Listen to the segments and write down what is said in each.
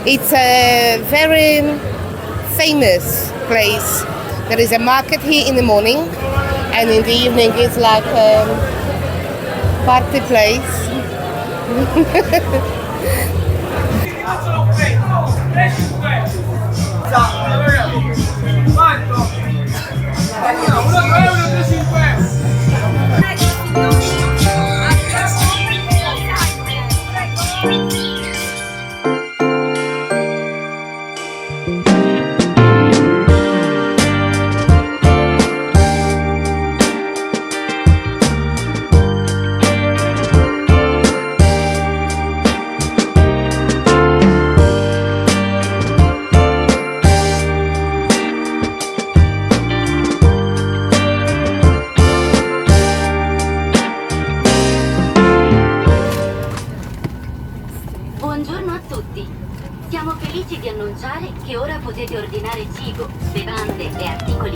It's a very famous place. There is a market here in the morning, and in the evening it's like a party place. Buongiorno a tutti. Siamo felici di annunciare che ora potete ordinare cibo, bevande e articoli.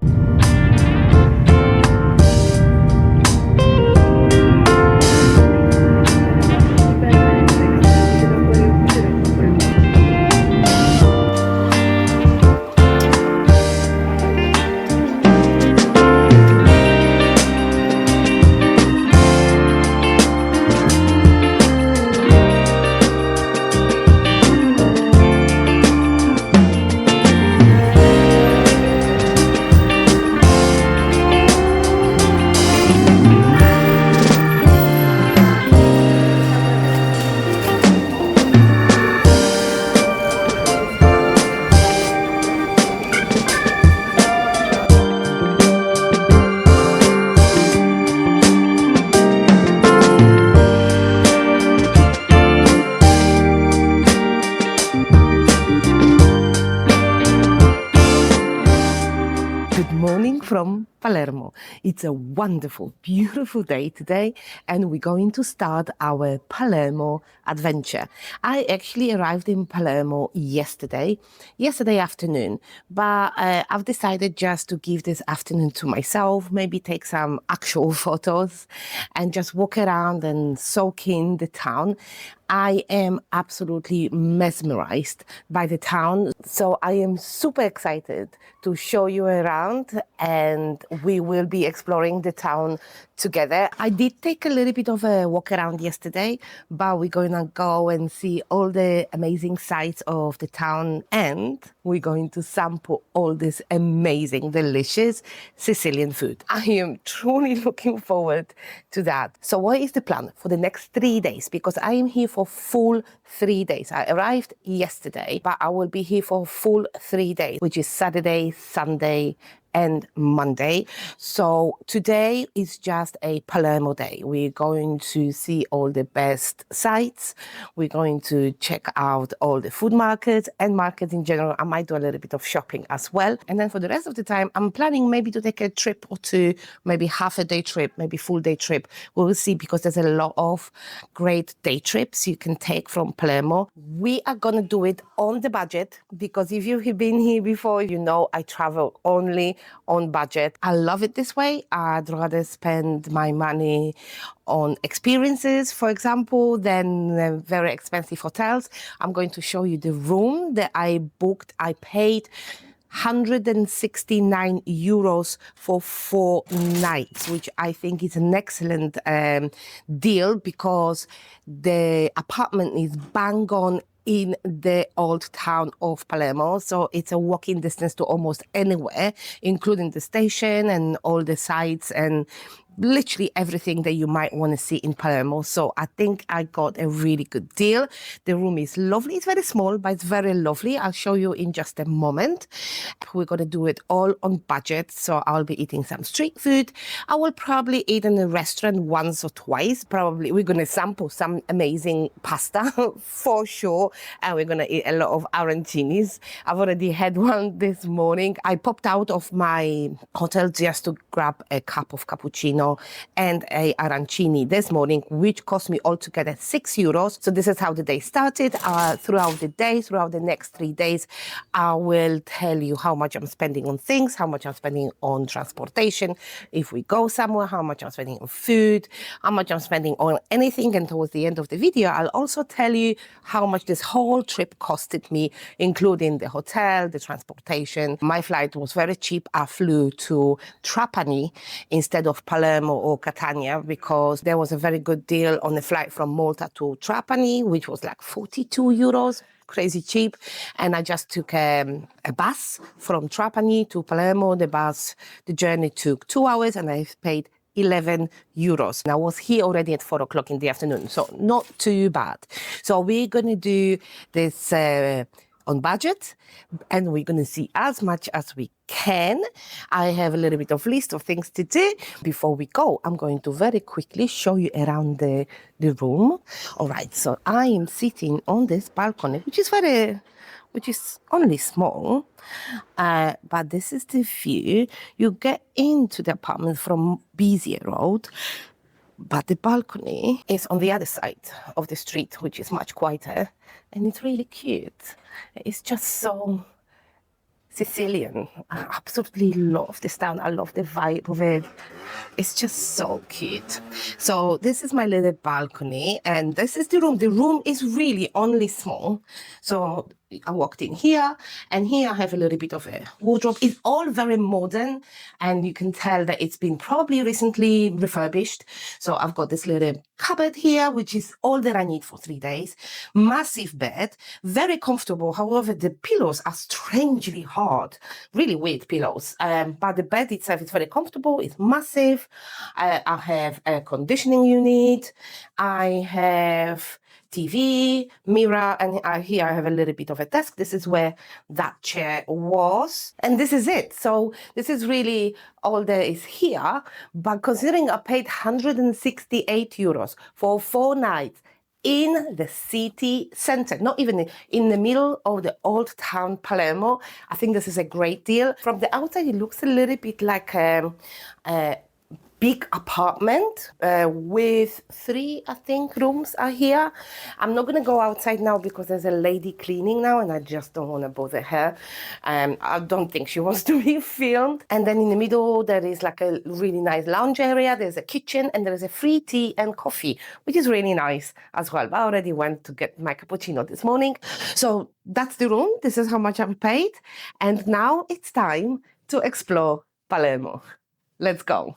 Good morning from Palermo. It's a wonderful, beautiful day today, and we're going to start our Palermo adventure. I actually arrived in Palermo yesterday afternoon, but I've decided just to give this afternoon to myself, maybe take some actual photos and just walk around and soak in the town. I am absolutely mesmerized by the town, so I am super excited to show you around, and we will be exploring the town together. I did take a little bit of a walk around yesterday, but we're going to go and see all the amazing sights of the town, and we're going to sample all this amazing, delicious Sicilian food. I am truly looking forward to that. So what is the plan for the next 3 days? Because I am here for full 3 days. I arrived yesterday, but I will be here for full 3 days, which is Saturday, Sunday, and Monday. So today is just a Palermo day. We're going to see all the best sites. We're going to check out all the food markets and markets in general. I might do a little bit of shopping as well. And then for the rest of the time, I'm planning maybe to take a trip or two, maybe half a day trip, maybe full day trip. We'll see, because there's a lot of great day trips you can take from Palermo. We are going to do it on the budget, because if you've been here before, you know I travel only on budget. I love it this way. I'd rather spend my money on experiences, for example, than very expensive hotels. I'm going to show you the room that I booked. I paid 169 euros for 4 nights, which I think is an excellent deal, because the apartment is bang on in the old town of Palermo, so it's a walking distance to almost anywhere, including the station and all the sites and literally everything that you might want to see in Palermo. So I think I got a really good deal. The room is lovely. It's very small, but it's very lovely. I'll show you in just a moment. We're going to do it all on budget. So I'll be eating some street food. I will probably eat in a restaurant once or twice. Probably we're going to sample some amazing pasta for sure. And we're going to eat a lot of arancinis. I've already had one this morning. I popped out of my hotel just to grab a cup of cappuccino cappuccino and a arancini this morning, which cost me altogether €6. So this is how the day started. Throughout the next 3 days, I will tell you how much I'm spending on things, how much I'm spending on transportation, if we go somewhere, how much I'm spending on food, how much I'm spending on anything. And towards the end of the video, I'll also tell you how much this whole trip costed me, including the hotel, the transportation. My flight was very cheap. I flew to Trapani instead of Palermo or Catania because there was a very good deal on the flight from Malta to Trapani, which was like €42. Crazy cheap. And I just took a bus from Trapani to Palermo. The journey took 2 hours and I paid €11. And I was here already at 4 o'clock in the afternoon, so not too bad. So we're going to do this on budget, and we're going to see as much as we can. I have a little bit of list of things to do. Before we go, I'm going to very quickly show you around the room. All right, so I am sitting on this balcony, which is only small, but this is the view. You get into the apartment from Bezier Road, but the balcony is on the other side of the street, which is much quieter, and it's really cute. It's just so Sicilian. I absolutely love this town. I love the vibe of it. It's just so cute. So this is my little balcony, and this is the room. The room is really only small. So I walked in here, and here I have a little bit of a wardrobe. It's all very modern, and you can tell that it's been probably recently refurbished. So I've got this little cupboard here, which is all that I need for 3 days. Massive bed, very comfortable. However, the pillows are strangely hard, really weird pillows. But the bed itself is very comfortable. It's massive. I have a conditioning unit. I have TV, mirror, and here I have a little bit of a desk. This is where that chair was. And this is it. So this is really all there is here. But considering I paid €168 for 4 nights in the city center, not even in the middle of the old town Palermo, I think this is a great deal. From the outside, it looks a little bit like a big apartment with 3, I think, rooms are here. I'm not going to go outside now because there's a lady cleaning now and I just don't want to bother her. I don't think she wants to be filmed. And then in the middle, there is like a really nice lounge area. There's a kitchen and there is a free tea and coffee, which is really nice as well. But I already went to get my cappuccino this morning. So that's the room. This is how much I've paid. And now it's time to explore Palermo. Let's go.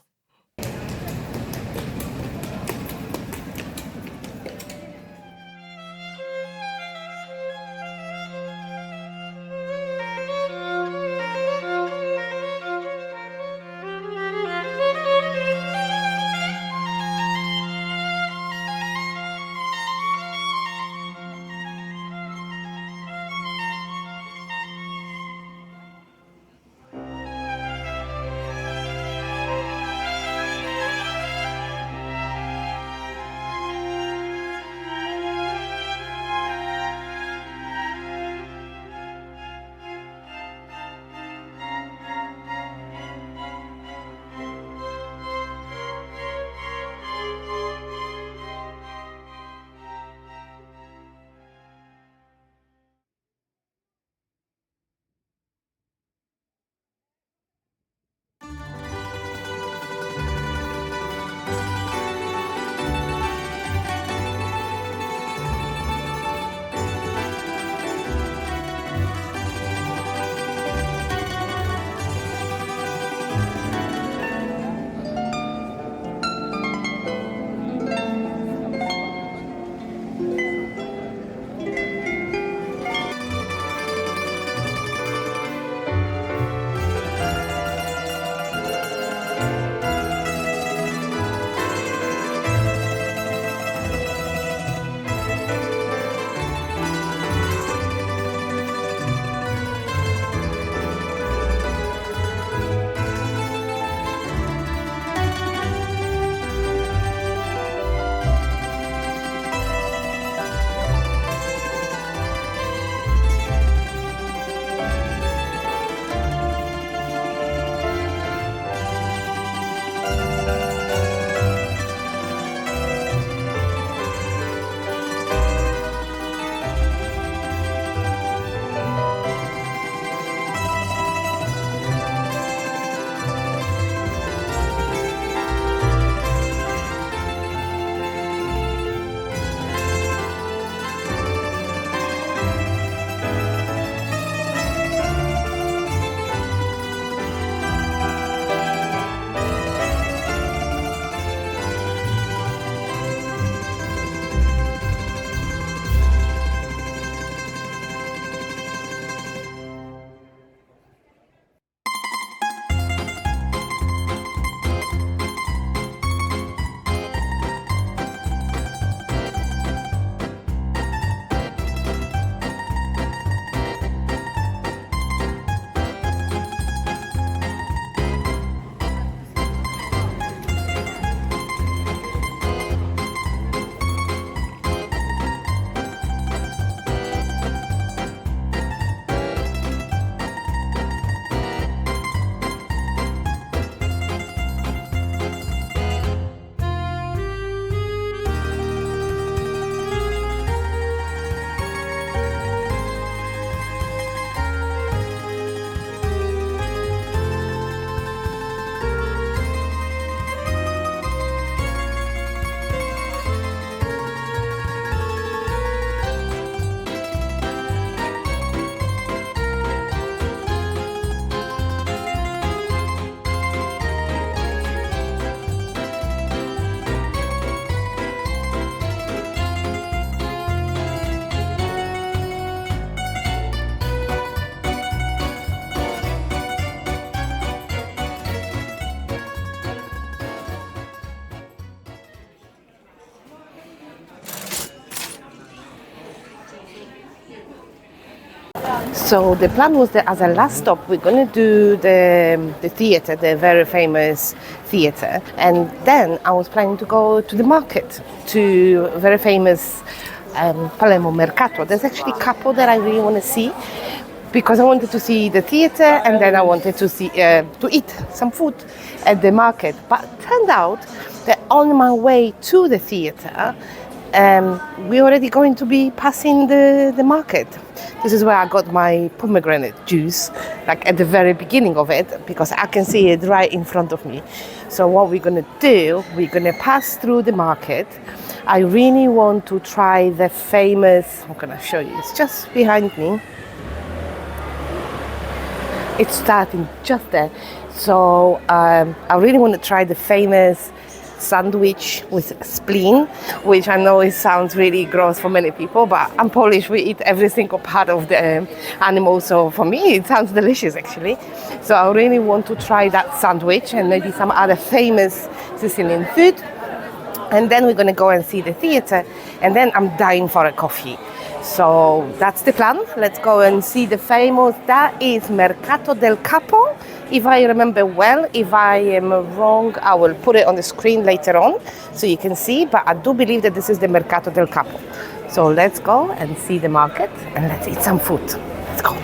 So the plan was that as a last stop, we're going to do the theatre, the very famous theatre. And then I was planning to go to the market, to very famous Palermo Mercato. There's actually a couple that I really want to see, because I wanted to see the theatre and then I wanted to see to eat some food at the market. But it turned out that on my way to the theatre, we're already going to be passing the market. This is where I got my pomegranate juice, like at the very beginning of it, because I can see it right in front of me. So what we're going to do, we're going to pass through the market. I really want to try the famous, I'm going to show you, it's just behind me. It's starting just there. So I really want to try the famous sandwich with spleen, which I know it sounds really gross for many people, but I'm Polish, we eat every single part of the animal, so for me it sounds delicious actually. So I really want to try that sandwich and maybe some other famous Sicilian food, and then we're going to go and see the theatre, and then I'm dying for a coffee. So that's the plan. Let's go and see the famous, that is Mercato del Capo, if I remember well. If I am wrong, I will put it on the screen later on so you can see, but I do believe that this is the Mercato del Capo. So let's go and see the market and let's eat some food. Let's go.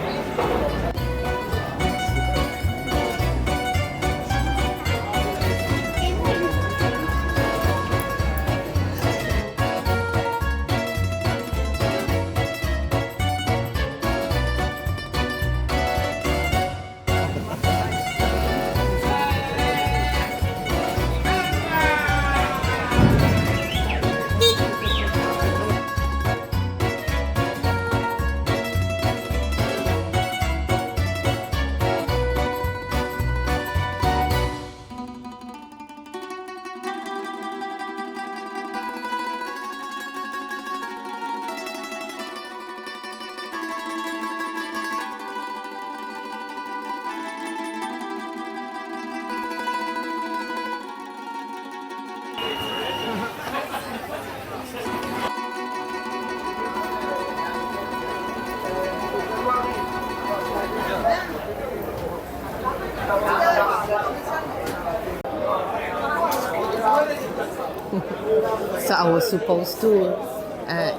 So I was supposed to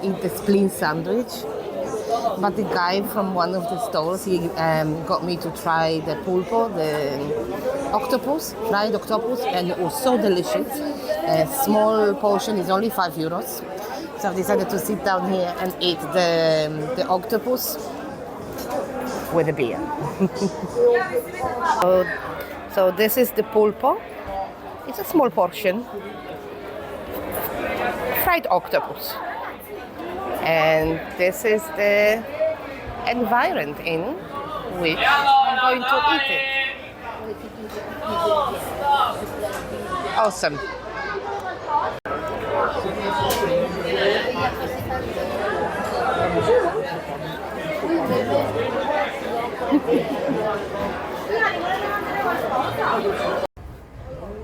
eat the spleen sandwich, but the guy from one of the stalls, he got me to try the pulpo, the octopus, fried octopus, and it was so delicious. A small portion is only €5. So I've decided to sit down here and eat the octopus with a beer. So this is the pulpo. It's a small portion. Fried octopus. And this is the environment in which I'm going to eat it. Awesome.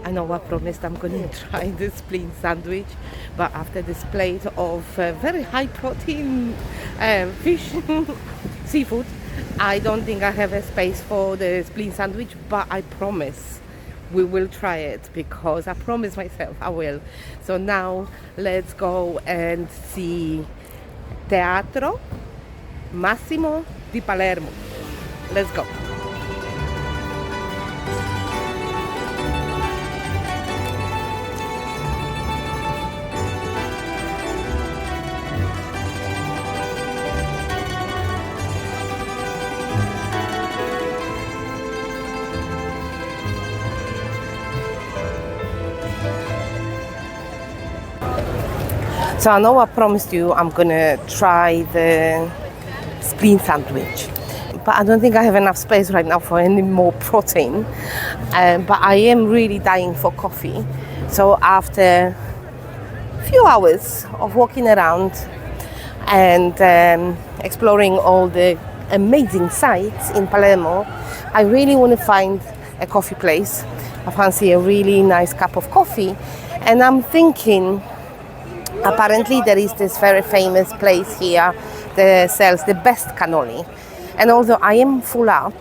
I know I promised I'm going to try the spleen sandwich, but after this plate of very high protein fish, seafood, I don't think I have a space for the spleen sandwich, but I promise we will try it, because I promised myself I will. So now let's go and see Teatro Massimo di Palermo. Let's go. So I know I promised you I'm gonna try the spleen sandwich, but I don't think I have enough space right now for any more protein. But I am really dying for coffee. So after a few hours of walking around and exploring all the amazing sights in Palermo, I really want to find a coffee place. I fancy a really nice cup of coffee, and I'm thinking, apparently there is this very famous place here that sells the best cannoli. And although I am full up,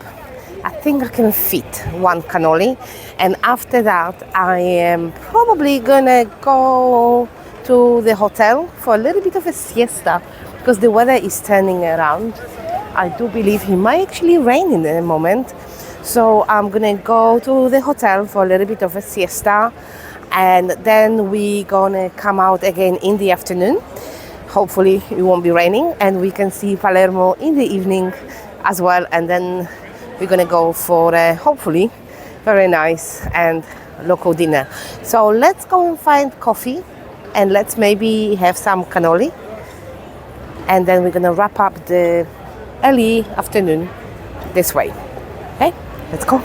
I think I can fit one cannoli. And after that, I am probably gonna go to the hotel for a little bit of a siesta because the weather is turning around. I do believe it might actually rain in a moment. So I'm gonna go to the hotel for a little bit of a siesta, and then we're gonna come out again in the afternoon. Hopefully it won't be raining and we can see Palermo in the evening as well, and then we're gonna go for a hopefully very nice and local dinner. So let's go and find coffee and let's maybe have some cannoli, and then we're gonna wrap up the early afternoon this way. Okay, let's go.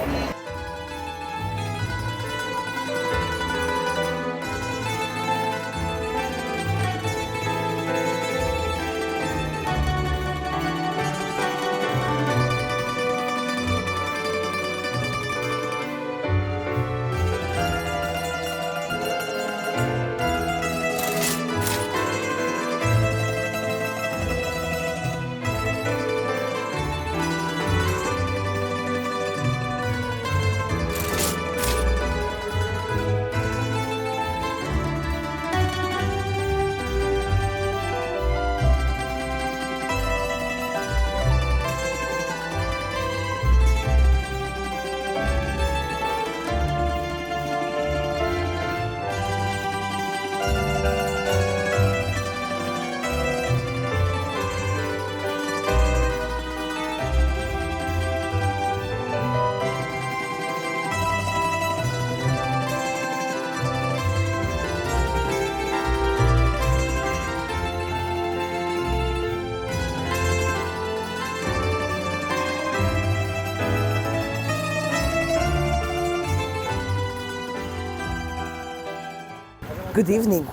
Good evening.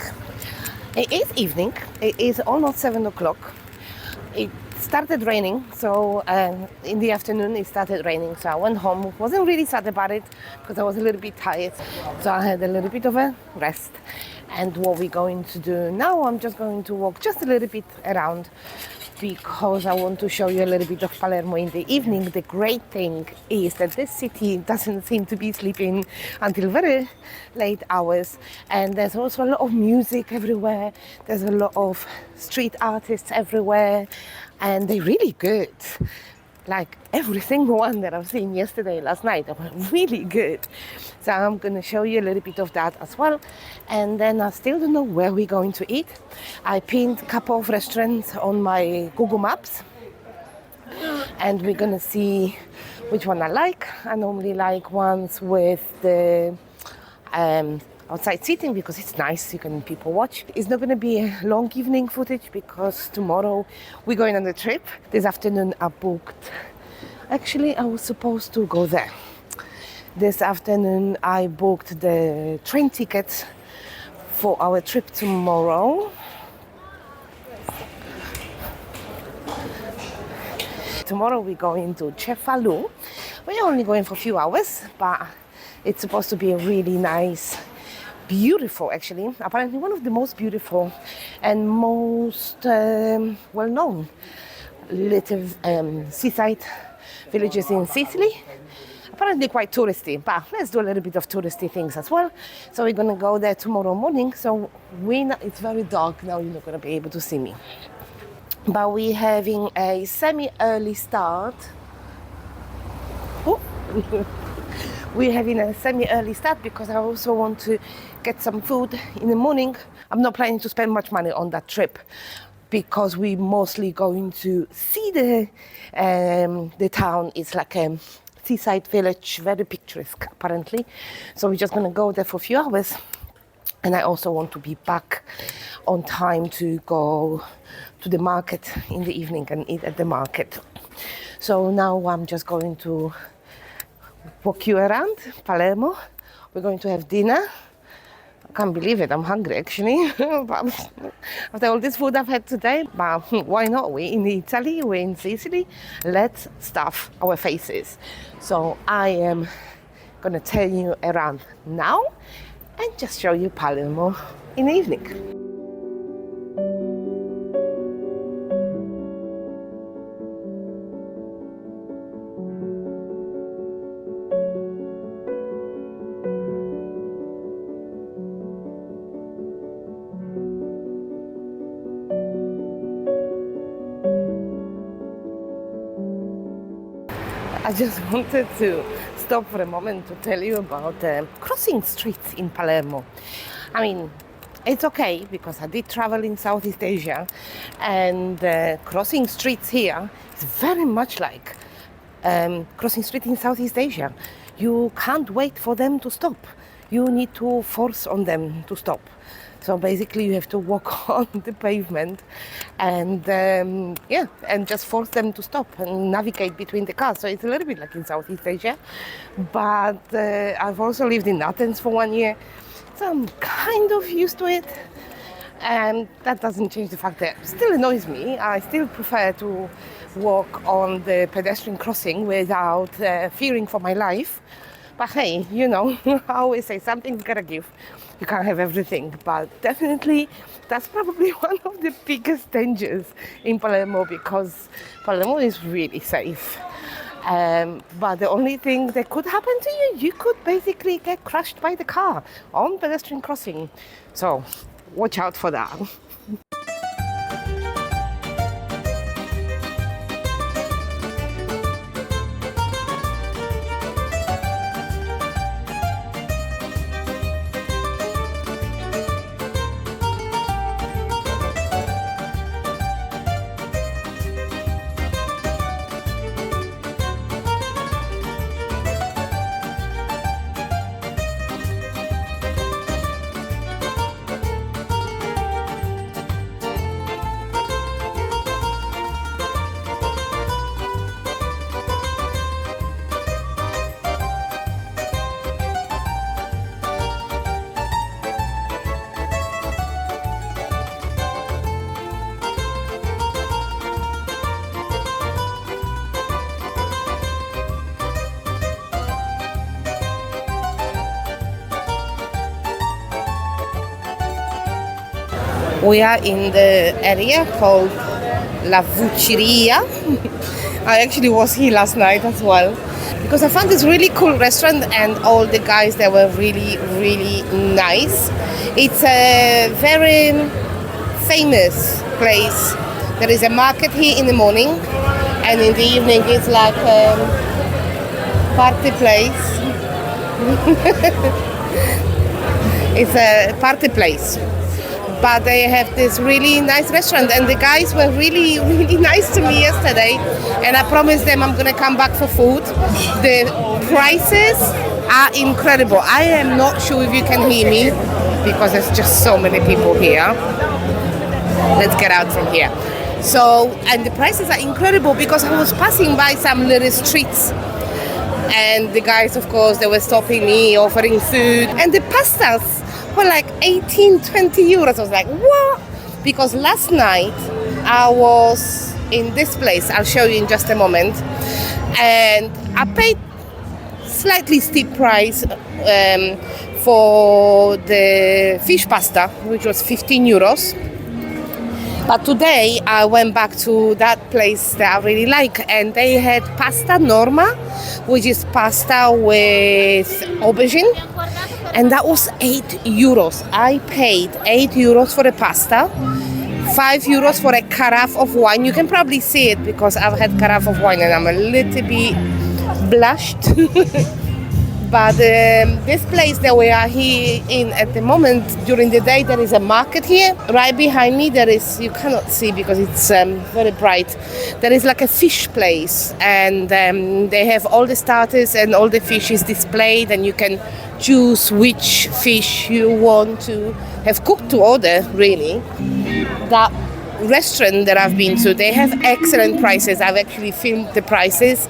It is evening. It is almost 7 o'clock. It started raining, so in the afternoon it started raining. So I went home. Wasn't really sad about it because I was a little bit tired. So I had a little bit of a rest. And what we're going to do now, I'm just going to walk just a little bit around because I want to show you a little bit of Palermo in the evening. The great thing is that this city doesn't seem to be sleeping until very late hours, and there's also a lot of music everywhere. There's a lot of street artists everywhere, and they're really good. Like every single one that I've seen yesterday, last night, they were really good. So I'm going to show you a little bit of that as well. And then I still don't know where we're going to eat. I pinned a couple of restaurants on my Google Maps. And we're going to see which one I like. I normally like ones with the outside seating because it's nice, you can people watch. It's not going to be a long evening footage because tomorrow we're going on a trip. This afternoon I booked, actually I was supposed to go there. This afternoon I booked the train tickets for our trip tomorrow. Tomorrow we're going to Cefalu. We're only going for a few hours, but it's supposed to be a really nice, beautiful, actually, apparently one of the most beautiful and most well-known little seaside villages in Sicily. Apparently quite touristy, but let's do a little bit of touristy things as well. So we're gonna go there tomorrow morning. So it's very dark now, you're not gonna be able to see me. But we're having a semi-early start. Oh. We're having a semi-early start because I also want to get some food in the morning. I'm not planning to spend much money on that trip because we're mostly going to see the town. It's like a seaside village, very picturesque apparently. So we're just going to go there for a few hours. And I also want to be back on time to go to the market in the evening and eat at the market. So now I'm just going to walk you around Palermo. We're going to have dinner. I can't believe it, I'm hungry actually. After all this food I've had today, but why not? We're in Italy, we're in Sicily. Let's stuff our faces. So I am gonna tell you around now and just show you Palermo in the evening. I just wanted to stop for a moment to tell you about crossing streets in Palermo. I mean, it's okay because I did travel in Southeast Asia, and crossing streets here is very much like crossing street in Southeast Asia. You can't wait for them to stop. You need to force on them to stop. So basically you have to walk on the pavement and and just force them to stop and navigate between the cars. So it's a little bit like in Southeast Asia. But I've also lived in Athens for 1 year, so I'm kind of used to it. And that doesn't change the fact that it still annoys me. I still prefer to walk on the pedestrian crossing without fearing for my life. But hey, you know, I always say something's gotta give. You can't have everything, but definitely that's probably one of the biggest dangers in Palermo, because Palermo is really safe. But the only thing that could happen to you, you could basically get crushed by the car on pedestrian crossing. So watch out for that. We are in the area called La Vuciria. I actually was here last night as well, because I found this really cool restaurant and all the guys there were really, really nice. It's a very famous place. There is a market here in the morning, and in the evening it's like a party place. It's a party place. But they have this really nice restaurant, and the guys were really, really nice to me yesterday, and I promised them I'm gonna come back for food. The prices are incredible. I am not sure if you can hear me because there's just so many people here. Let's get out from here. So, and the prices are incredible because I was passing by some little streets, and the guys, of course, they were stopping me, offering food, and the pastas were like 18, 20 euros. I was like, what? Because last night I was in this place, I'll show you in just a moment, and I paid slightly steep price for the fish pasta, which was 15 euros. But today I went back to that place that I really like, and they had pasta norma, which is pasta with aubergine, and that was 8 euros. I paid 8 euros for the pasta, 5 euros for a carafe of wine. You can probably see it because I've had carafe of wine and I'm a little bit blushed. But this place that we are here in at the moment, during the day, there is a market here. Right behind me, there is, you cannot see because it's very bright, there is like a fish place, and they have all the starters and all the fish is displayed, and you can choose which fish you want to have cooked to order, really. That restaurant that I've been to, they have excellent prices. I've actually filmed the prices,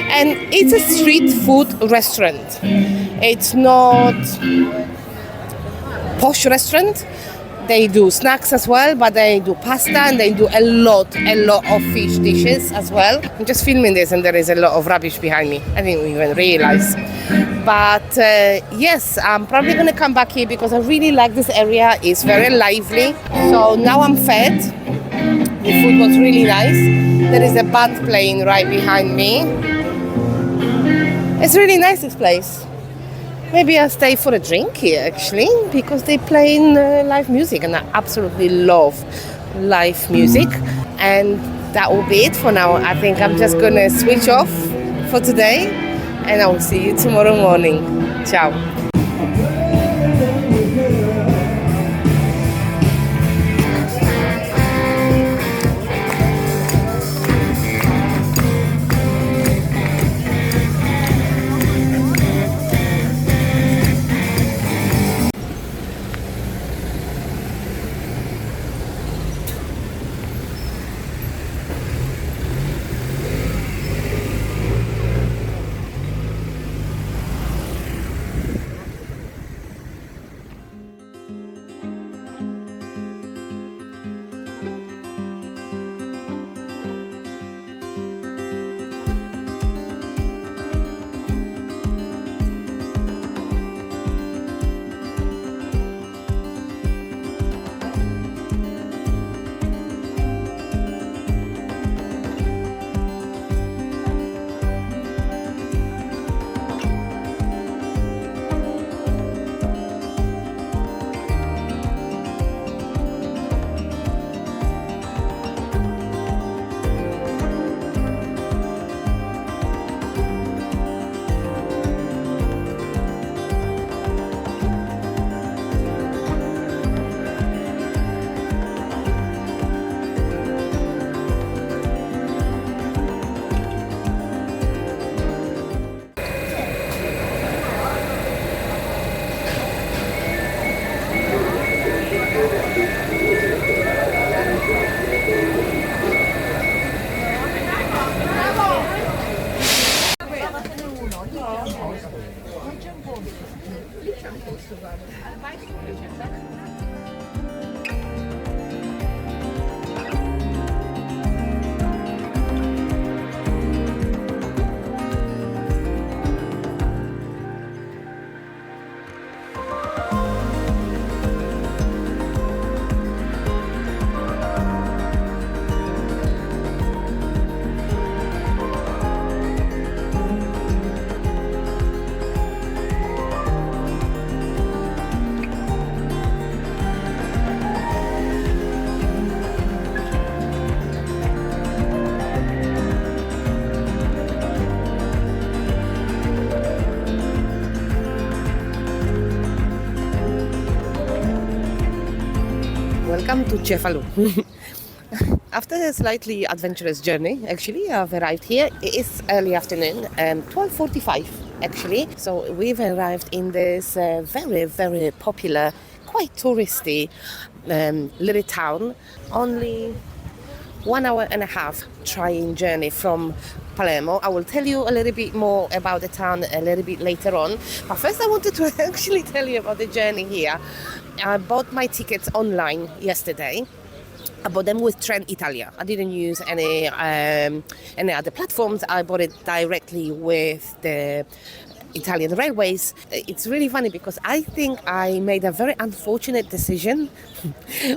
and it's a street food restaurant. It's not posh restaurant. They do snacks as well, but they do pasta, and they do a lot of fish dishes as well. I'm just filming this and there is a lot of rubbish behind me. I didn't even realize. But yes, I'm probably going to come back here because I really like this area. It's very lively. So now I'm fed. The food was really nice. There is a band playing right behind me. It's really nice, this place. Maybe I'll stay for a drink here actually, because they play live music, and I absolutely love live music. And that will be it for now. I think I'm just gonna switch off for today, and I will see you tomorrow morning. Ciao. Welcome to Cefalu. After a slightly adventurous journey, actually, I've arrived here. It is early afternoon, 12:45 actually. So we've arrived in this very, very popular, quite touristy little town. Only 1 hour and a half train journey from Palermo. I will tell you a little bit more about the town a little bit later on. But first I wanted to actually tell you about the journey here. I bought my tickets online yesterday. I bought them with Trenitalia. I didn't use any other platforms. I bought it directly with the Italian Railways. It's really funny because I think I made a very unfortunate decision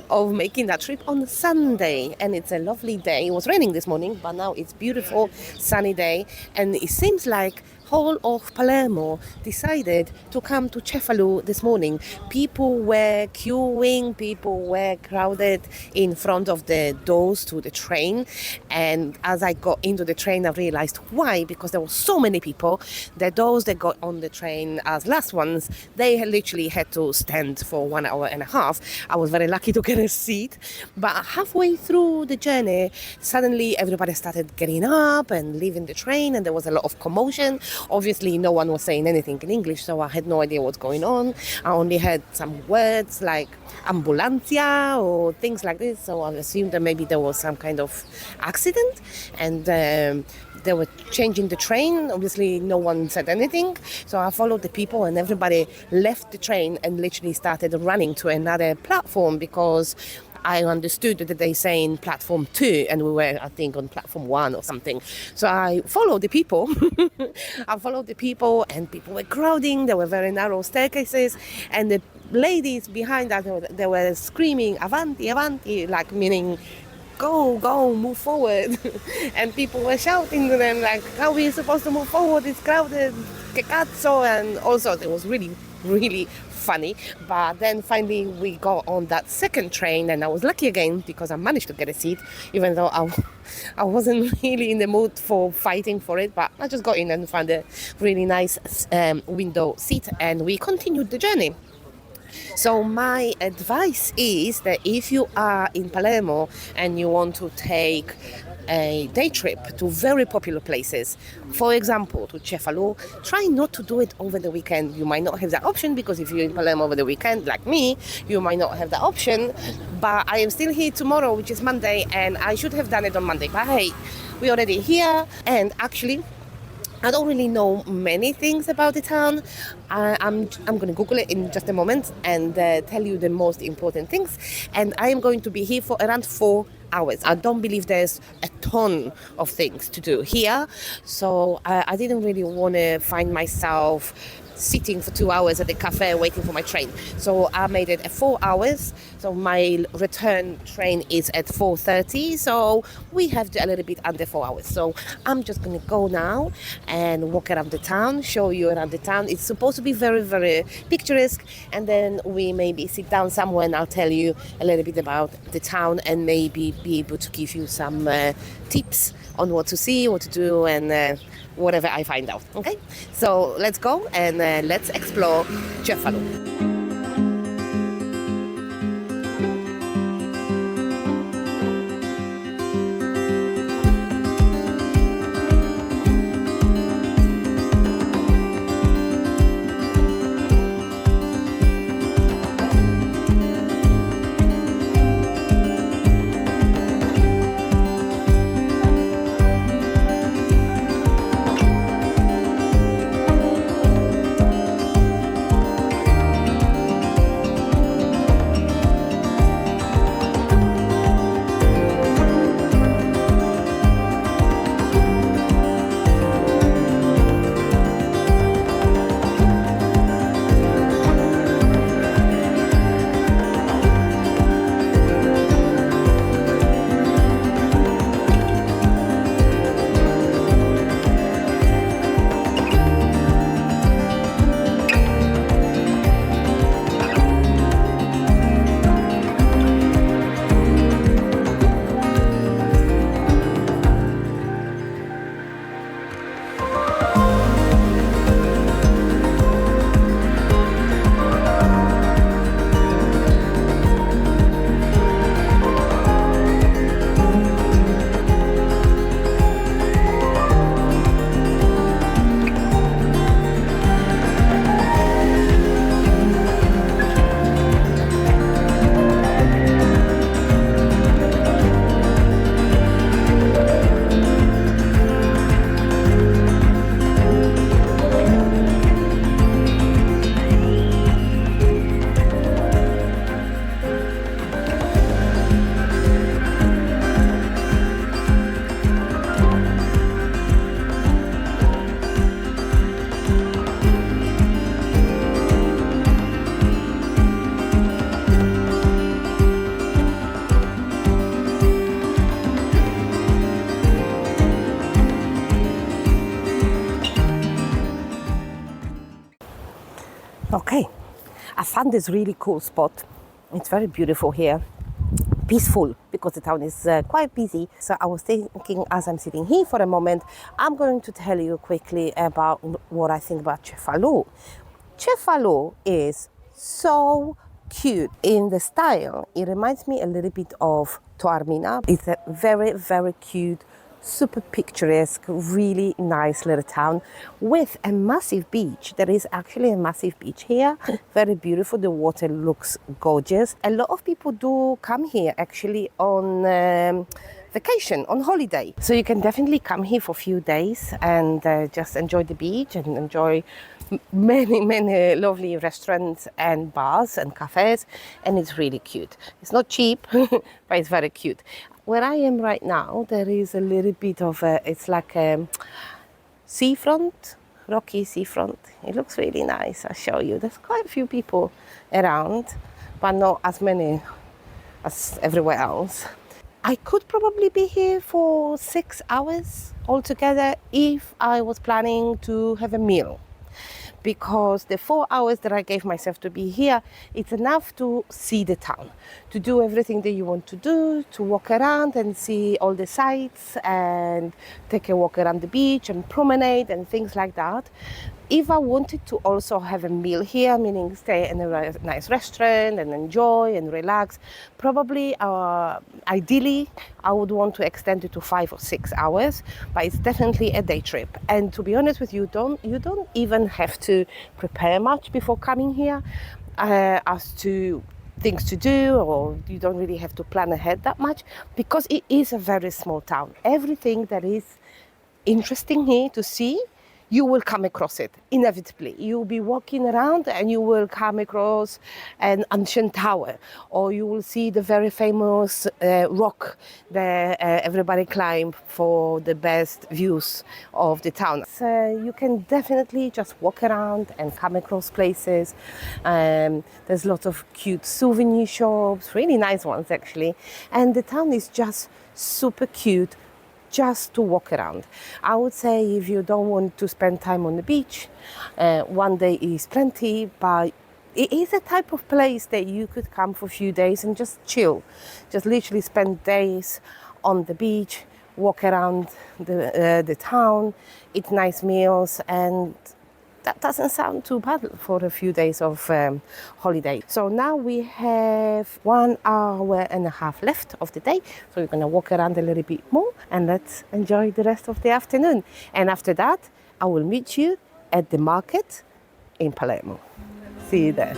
of making that trip on Sunday, and it's a lovely day. It was raining this morning, but now it's beautiful sunny day, and it seems like whole of Palermo decided to come to Cefalu this morning. People were queuing, people were crowded in front of the doors to the train, and as I got into the train I realized why, because there were so many people. The those that got on the train as last ones, they literally had to stand for 1 hour and a half. I was very lucky to get a seat, but halfway through the journey suddenly everybody started getting up and leaving the train, and there was a lot of commotion. Obviously no one was saying anything in English, so I had no idea what's going on. I only heard some words like ambulancia or things like this, so I assumed that maybe there was some kind of accident, and they were changing the train. Obviously no one said anything, so I followed the people, and everybody left the train and literally started running to another platform, because I understood that they saying platform 2 and we were, I think, on platform 1 or something. So I followed the people. And people were crowding. There were very narrow staircases, and the ladies behind us, they were screaming avanti, avanti, like meaning go, move forward. And people were shouting to them like, how are we supposed to move forward? It's crowded, che cazzo. And also there was really really funny. But then finally we got on that second train, and I was lucky again because I managed to get a seat, even though I wasn't really in the mood for fighting for it. But I just got in and found a really nice window seat, and we continued the journey. So my advice is that if you are in Palermo and you want to take a day trip to very popular places, for example to Cefalu, try not to do it over the weekend. You might not have that option, because if you're in Palermo over the weekend like me, you might not have that option. But I am still here tomorrow, which is Monday, and I should have done it on Monday. But hey, we're already here, and actually I don't really know many things about the town. I'm going to Google it in just a moment and tell you the most important things. And I am going to be here for around 4 hours. I don't believe there's a ton of things to do here. So I didn't really want to find myself sitting for 2 hours at the cafe waiting for my train. So I made it 4 hours. So my return train is at 4:30. So we have a little bit under 4 hours. So I'm just going to go now and walk around the town, show you around the town. It's supposed to be very, very picturesque. And then we maybe sit down somewhere and I'll tell you a little bit about the town and maybe be able to give you some tips on what to see, what to do, and whatever I find out. Okay, so let's go and let's explore Cefalu. Okay, I found this really cool spot. It's very beautiful here, peaceful, because the town is quite busy. So I was thinking, as I'm sitting here for a moment, I'm going to tell you quickly about what I think about Cefalu. Cefalu is so cute in the style. It reminds me a little bit of Taormina. It's a very, very cute, super picturesque, really nice little town with a massive beach. There is actually a massive beach here, very beautiful. The water looks gorgeous. A lot of people do come here actually on vacation, on holiday. So you can definitely come here for a few days and just enjoy the beach and enjoy many lovely restaurants and bars and cafes, and it's really cute. It's not cheap, but it's very cute. Where I am right now, there is a little bit of it's like a seafront, rocky seafront. It looks really nice. I'll show you. There's quite a few people around, but not as many as everywhere else. I could probably be here for 6 hours altogether if I was planning to have a meal. because the 4 hours that I gave myself to be here, it's enough to see the town, to do everything that you want to do, to walk around and see all the sights and take a walk around the beach and promenade and things like that. If I wanted to also have a meal here, meaning stay in a nice restaurant and enjoy and relax, probably, ideally, I would want to extend it to 5 or 6 hours, but it's definitely a day trip. And to be honest with you, you don't even have to prepare much before coming here as to things to do, or you don't really have to plan ahead that much, because it is a very small town. Everything that is interesting here to see, you will come across it inevitably. You'll be walking around and you will come across an ancient tower, or you will see the very famous rock that everybody climb for the best views of the town. So you can definitely just walk around and come across places. There's lots of cute souvenir shops, really nice ones actually, and the town is just super cute just to walk around. I would say if you don't want to spend time on the beach, one day is plenty, but it is a type of place that you could come for a few days and just chill, just literally spend days on the beach, walk around the town, eat nice meals, and that doesn't sound too bad for a few days of holiday. So now we have 1 hour and a half left of the day. So we're going to walk around a little bit more and let's enjoy the rest of the afternoon. And after that, I will meet you at the market in Palermo. See you there.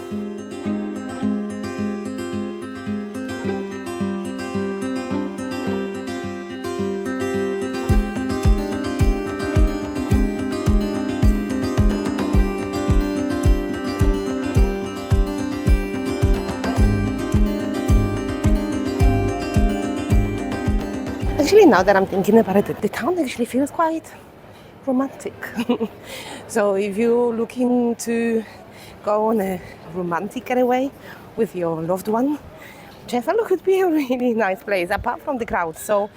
Actually, now that I'm thinking about it, the town actually feels quite romantic. So if you're looking to go on a romantic getaway with your loved one, Cefalu could be a really nice place, apart from the crowd. So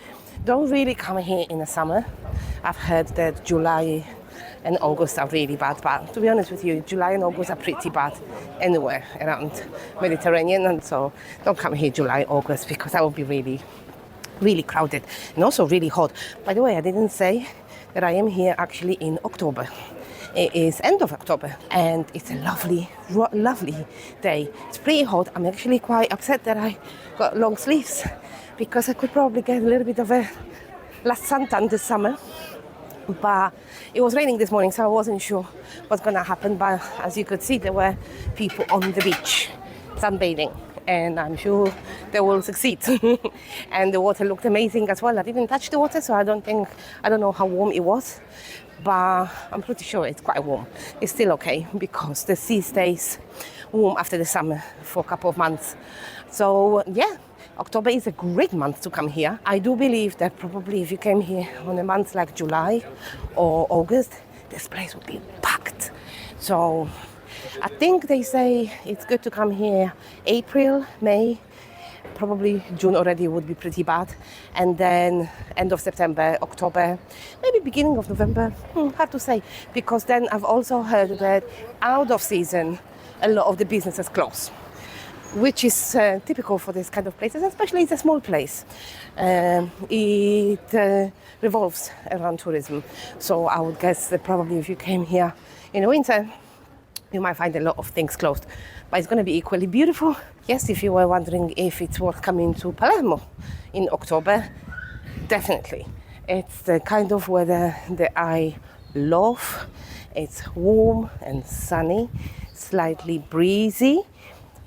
don't really come here in the summer. I've heard that July and August are really bad, but to be honest with you, July and August are pretty bad anywhere around Mediterranean, and so don't come here July, August, because that would be really crowded and also really hot. By the way, I didn't say that I am here actually in October. It is end of October and it's a lovely day. It's pretty hot. I'm actually quite upset that I got long sleeves, because I could probably get a little bit of a last suntan this summer. But it was raining this morning, so I wasn't sure what's going to happen. But as you could see, there were people on the beach sunbathing, and I'm sure they will succeed. And the water looked amazing as well. I didn't touch the water, so I don't know how warm it was, but I'm pretty sure it's quite warm. It's still okay, because the sea stays warm after the summer for a couple of months. So yeah, October is a great month to come here. I do believe that probably if you came here on a month like July or August, this place would be packed. So I think they say it's good to come here April, May, probably June already would be pretty bad, and then end of September, October, maybe beginning of November, hard to say, because then I've also heard that out of season a lot of the businesses close, which is typical for this kind of places, especially it's a small place. It revolves around tourism, so I would guess that probably if you came here in the winter, you might find a lot of things closed, but it's going to be equally beautiful. Yes, if you were wondering if it's worth coming to Palermo in October, definitely. It's the kind of weather that I love. It's warm and sunny, slightly breezy,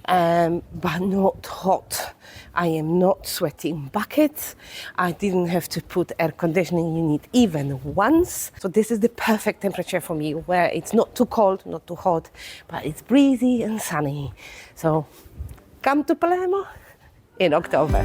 but not hot. I am not sweating buckets. I didn't have to put air conditioning unit even once. So this is the perfect temperature for me, where it's not too cold, not too hot, but it's breezy and sunny. So come to Palermo in October.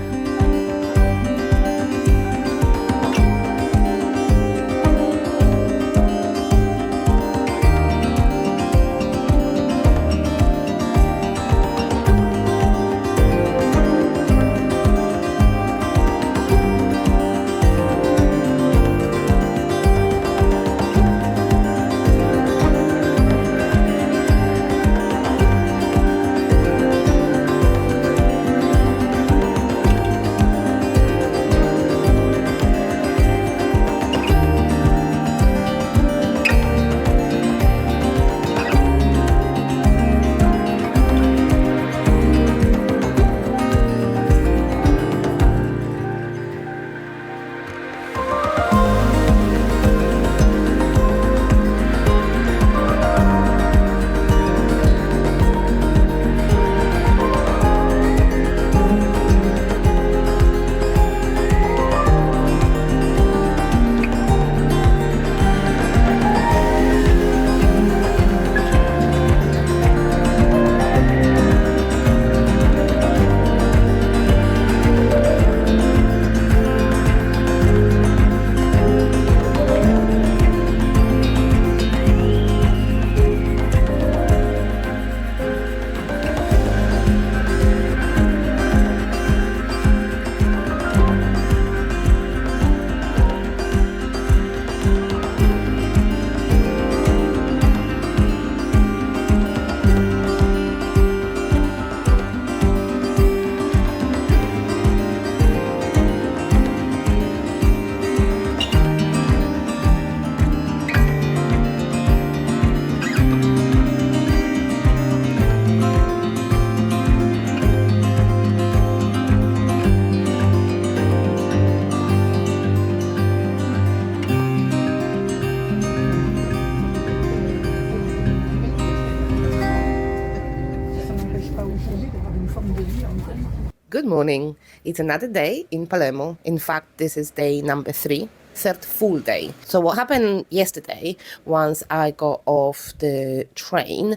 Good morning. It's another day in Palermo. In fact, this is day number 3, third full day. So what happened yesterday, once I got off the train,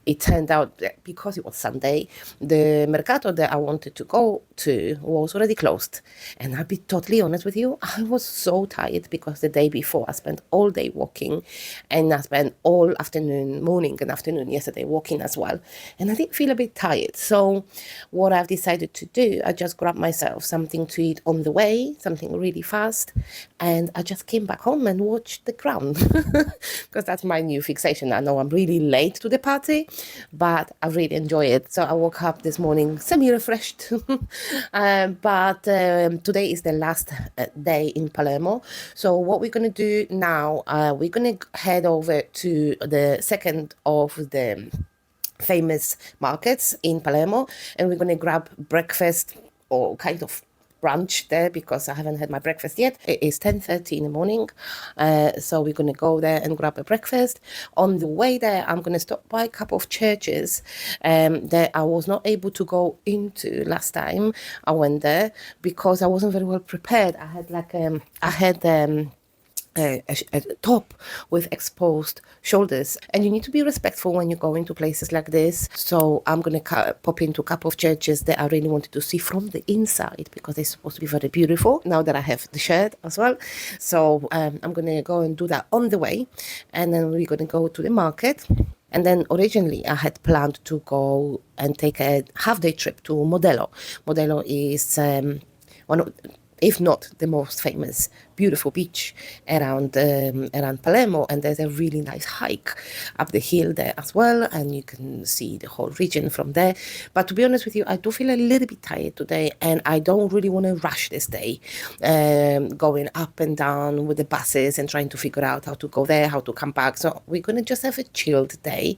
it turned out that because it was Sunday, the Mercato that I wanted to go to was already closed. And I'll be totally honest with you, I was so tired because the day before I spent all day walking, and I spent all afternoon, morning and afternoon yesterday walking as well. And I did feel a bit tired. So what I've decided to do, I just grabbed myself something to eat on the way, something really fast. And I just came back home and watched The Crown because that's my new fixation. I know I'm really late to the party, but I really enjoy it. So I woke up this morning semi-refreshed. But today is the last day in Palermo. So what we're going to do now, we're going to head over to the second of the famous markets in Palermo, and we're going to grab breakfast or kind of brunch there because I haven't had my breakfast yet. It is 10:30 in the morning, so we're going to go there and grab a breakfast. On the way there, I'm going to stop by a couple of churches that I was not able to go into last time I went there because I wasn't very well prepared. I had like a top with exposed shoulders, and you need to be respectful when you go into places like this. So I'm going to pop into a couple of churches that I really wanted to see from the inside because they're supposed to be very beautiful now that I have the shirt as well. So I'm going to go and do that on the way, and then we're going to go to the market. And then originally I had planned to go and take a half-day trip to Modello. Modello is one of, if not the most famous, beautiful beach around Palermo, and there's a really nice hike up the hill there as well, and you can see the whole region from there. But to be honest with you, I do feel a little bit tired today, and I don't really want to rush this day, going up and down with the buses and trying to figure out how to go there, how to come back. So we're going to just have a chilled day.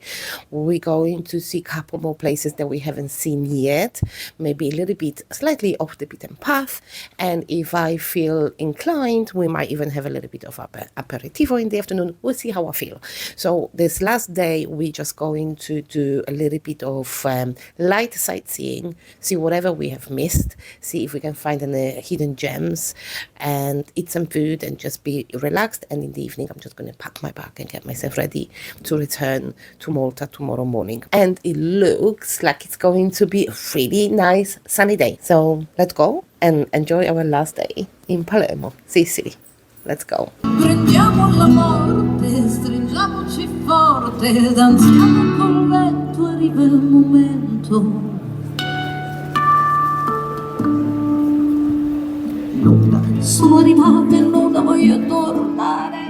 We're going to see a couple more places that we haven't seen yet, maybe a little bit slightly off the beaten path, and if I feel inclined, we might even have a little bit of aperitivo in the afternoon. We'll see how I feel. So this last day, we're just going to do a little bit of light sightseeing, see whatever we have missed, see if we can find any hidden gems, and eat some food and just be relaxed. And in the evening, I'm just going to pack my bag and get myself ready to return to Malta tomorrow morning. And it looks like it's going to be a really nice sunny day. So let's go and enjoy our last day in Palermo, Sicily. Let's go. Prendiamo la morte, stringiamoci forte, danziamo col vento, arriva il momento. Nuda, sono arrivata e nuda voglio tornare.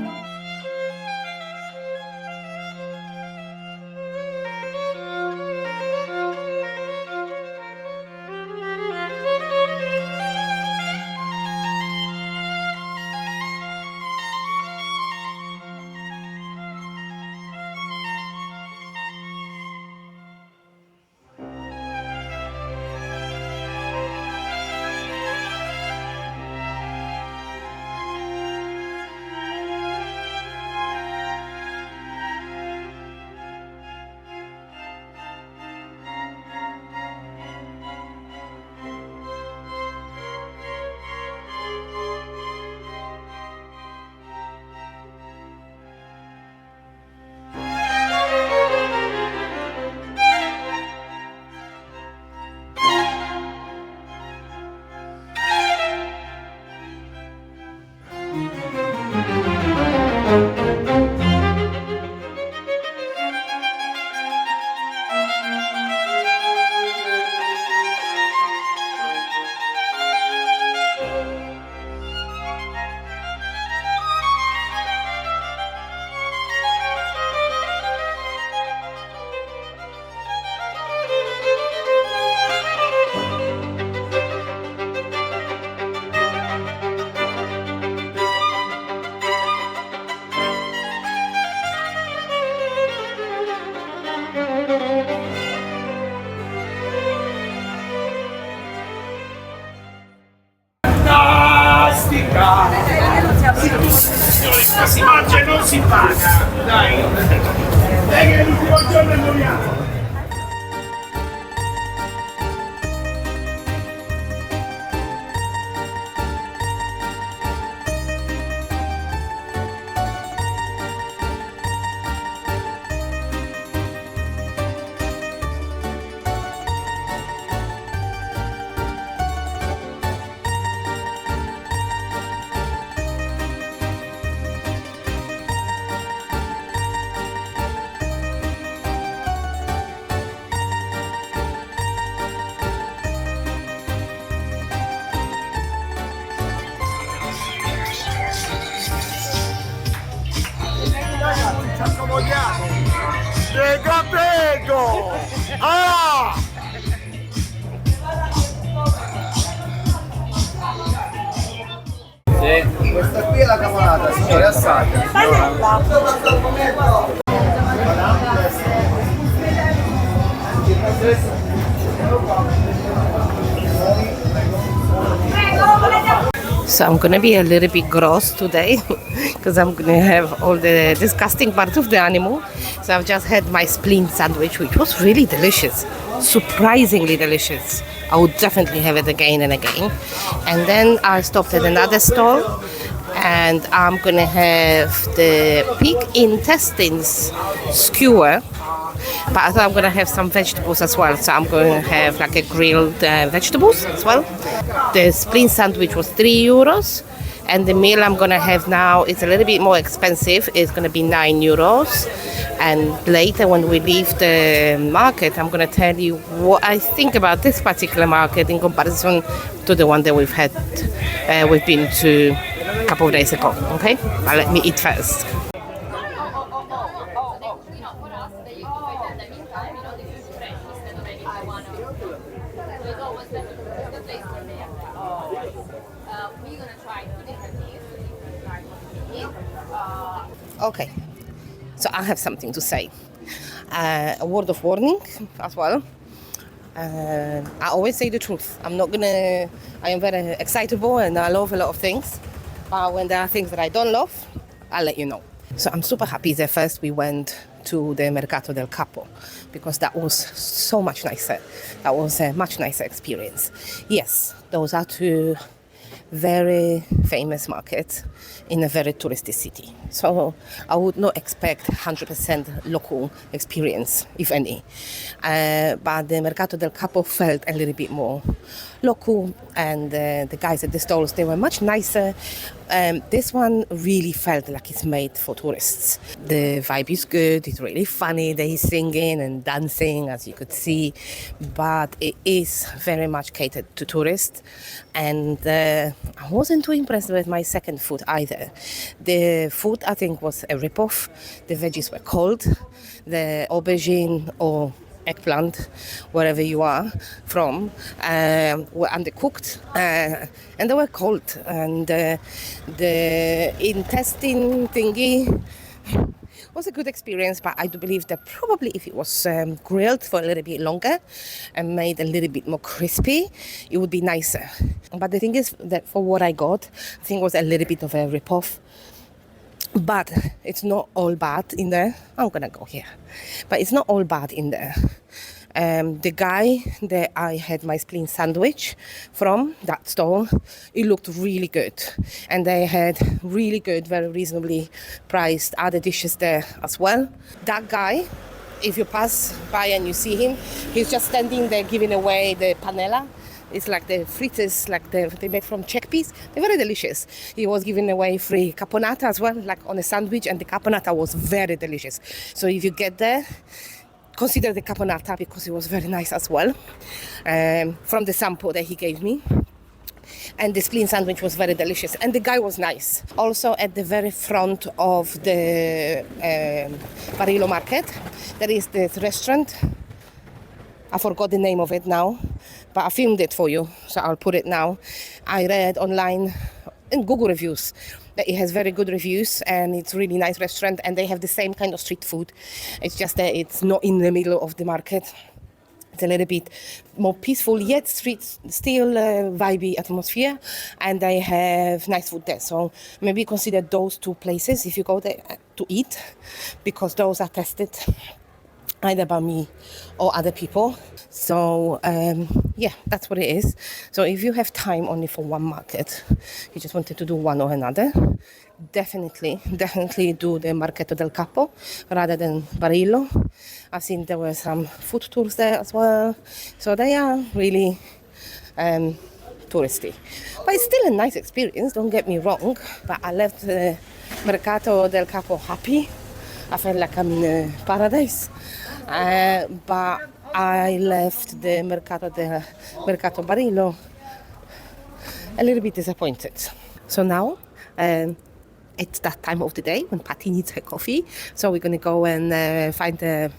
Ma si mangia e non si paga, dai! Dai che è l'ultimo giorno e moriamo! Accomodiamo! Prego, prego! Ah! Sì. Questa qui è la cavolata, signore, assaggia. So I'm gonna be a little bit gross today because I'm gonna have all the disgusting part of the animal. So I've just had my spleen sandwich, which was really delicious, surprisingly delicious. I would definitely have it again and again. And then I stopped at another stall and I'm gonna have the pig intestines skewer. But I thought I'm going to have some vegetables as well. So I'm going to have like a grilled vegetables as well. The spleen sandwich was €3. And the meal I'm going to have now is a little bit more expensive. It's going to be €9. And later when we leave the market, I'm going to tell you what I think about this particular market in comparison to the one that we've been to a couple of days ago. Okay? But let me eat first. Okay, so I have something to say. A word of warning as well. I always say the truth. I am very excitable and I love a lot of things. But when there are things that I don't love, I'll let you know. So I'm super happy that first we went to the Mercato del Capo because that was so much nicer. That was a much nicer experience. Yes, those are two very famous markets in a very touristy city. So I would not expect 100% local experience, if any. But the Mercato del Capo felt a little bit more local, and the guys at the stalls, they were much nicer. This one really felt like it's made for tourists. The vibe is good, it's really funny, they're singing and dancing, as you could see, but it is very much catered to tourists. And I wasn't too impressed with my second food either. The food, I think, was a rip-off. The veggies were cold. The aubergine or eggplant, wherever you are from, were undercooked and they were cold. And the intestine thingy was a good experience, but I do believe that probably if it was grilled for a little bit longer and made a little bit more crispy, it would be nicer. But the thing is that for what I got, I think it was a little bit of a rip-off. But it's not all bad in there. I'm gonna go here. But it's not all bad in there. The guy that I had my spleen sandwich from, that stall, it looked really good. And they had really good, very reasonably priced other dishes there as well. That guy, if you pass by and you see him, he's just standing there giving away the panella. It's like the fritters, like they made from chickpeas. They're very delicious. He was giving away free caponata as well, like on a sandwich, and the caponata was very delicious. So if you get there, consider the caponata because it was very nice as well, from the sample that he gave me. And the spleen sandwich was very delicious, and the guy was nice. Also at the very front of the Barillo market, there is this restaurant. I forgot the name of it now, but I filmed it for you, so I'll put it now. I read online in Google reviews that it has very good reviews and it's a really nice restaurant, and they have the same kind of street food. It's just that it's not in the middle of the market. It's a little bit more peaceful, yet still vibey atmosphere, and they have nice food there. So maybe consider those two places if you go there to eat, because those are tested either by me or other people. So yeah, that's what it is. So if you have time only for one market, you just wanted to do one or another, definitely do the Mercato del Capo rather than Barillo. I've seen there were some food tours there as well, so they are really touristy, but it's still a nice experience, don't get me wrong. But I left the Mercato del Capo happy. I felt like I'm in paradise. But I left the Mercato Barillo a little bit disappointed. So now it's that time of the day when Pati needs her coffee. So we're going to go and find a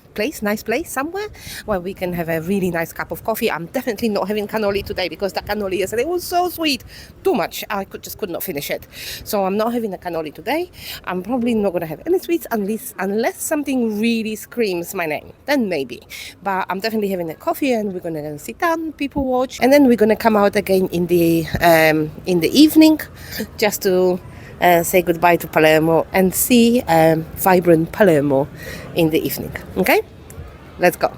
nice place somewhere where we can have a really nice cup of coffee. I'm definitely not having cannoli today because the cannoli yesterday was so sweet. Too much. I could not finish it. So I'm not having a cannoli today. I'm probably not going to have any sweets unless something really screams my name. Then maybe. But I'm definitely having a coffee and we're going to sit down, people watch. And then we're going to come out again in the evening just to say goodbye to Palermo and see vibrant Palermo in the evening. Okay? Let's go.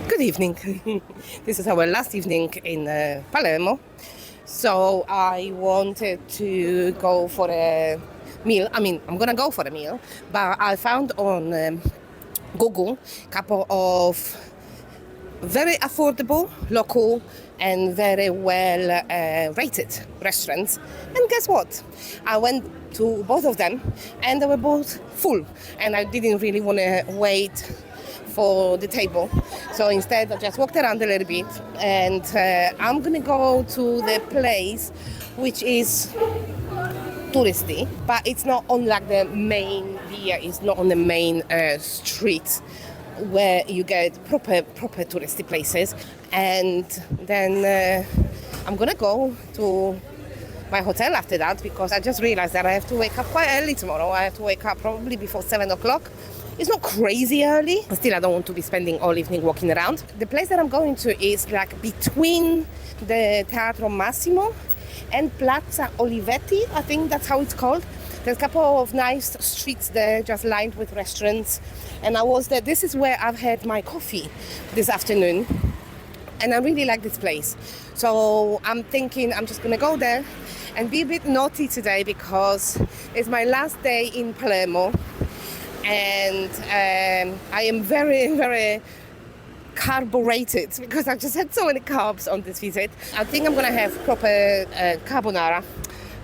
Good evening. This is our last evening in Palermo. So I wanted to go for a meal. I mean, I'm gonna go for a meal, but I found on Google a couple of very affordable, local and very well rated restaurants. And guess what? I went to both of them and they were both full and I didn't really want to wait for the table. So instead I just walked around a little bit and I'm gonna go to the place which is touristy, but it's not on like the main via, it's not on the main street where you get proper touristy places. And then I'm gonna go to my hotel after that because I just realized that I have to wake up quite early tomorrow. I have to wake up probably before 7 o'clock. It's not crazy early, but still I don't want to be spending all evening walking around. The place that I'm going to is like between the Teatro Massimo and Piazza Olivetti, I think that's how it's called. There's a couple of nice streets there just lined with restaurants. And I was there, this is where I've had my coffee this afternoon. And I really like this place. So I'm thinking I'm just gonna go there and be a bit naughty today because it's my last day in Palermo. And I am very, very carborated because I've just had so many carbs on this visit. I think I'm gonna have proper carbonara.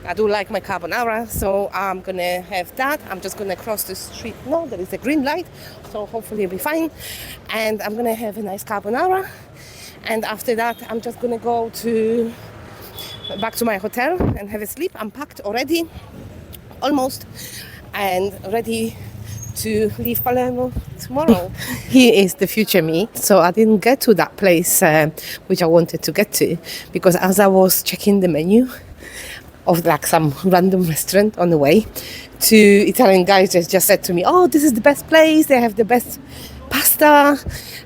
I do like my carbonara, so I'm gonna have that. I'm just gonna cross the street. No, there is a green light, so hopefully it'll be fine. And I'm gonna have a nice carbonara. And after that, I'm just gonna go back to my hotel and have a sleep. I'm packed already, almost, and ready to leave Palermo tomorrow. Here is the future me. So I didn't get to that place which I wanted to get to because as I was checking the menu of like some random restaurant on the way, two Italian guys just said to me, oh, this is the best place, they have the best pasta,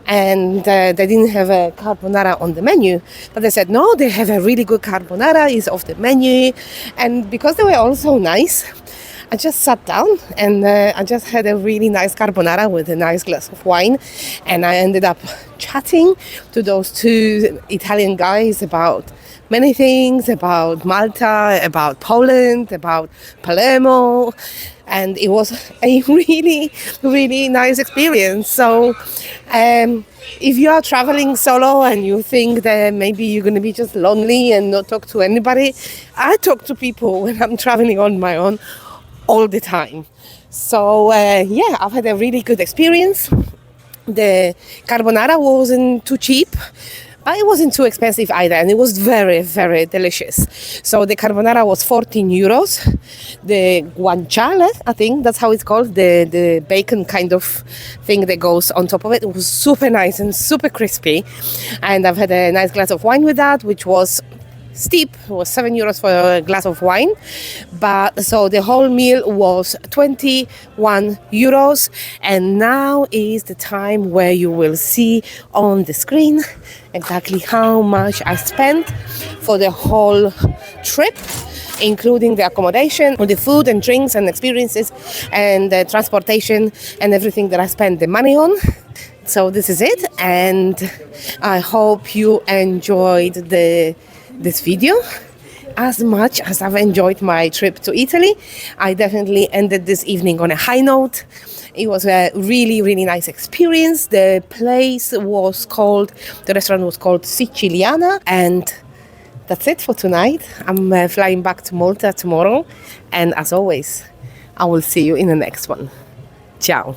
and they didn't have a carbonara on the menu, but they said no, they have a really good carbonara, is off the menu. And because they were all so nice, I just sat down and I just had a really nice carbonara with a nice glass of wine, and I ended up chatting to those two Italian guys about many things, about Malta, about Poland, about Palermo, and it was a really, really nice experience. So if you are traveling solo and you think that maybe you're going to be just lonely and not talk to anybody, I talk to people when I'm traveling on my own all the time. So yeah, I've had a really good experience. The carbonara wasn't too cheap, but it wasn't too expensive either, and it was very, very delicious. So the carbonara was 14 euros. The guanciale, I think that's how it's called, the bacon kind of thing that goes on top of it, was super nice and super crispy. And I've had a nice glass of wine with that, which was steep. It was 7 euros for a glass of wine. But so the whole meal was 21 euros. And now is the time where you will see on the screen exactly how much I spent for the whole trip, including the accommodation, the food and drinks and experiences and the transportation and everything that I spent the money on. So this is it, and I hope you enjoyed this video as much as I've enjoyed my trip to Italy. I definitely ended this evening on a high note, It was a really, really nice experience. The restaurant was called Siciliana, and that's it for tonight. I'm flying back to Malta tomorrow, and as always, I will see you in the next one. Ciao.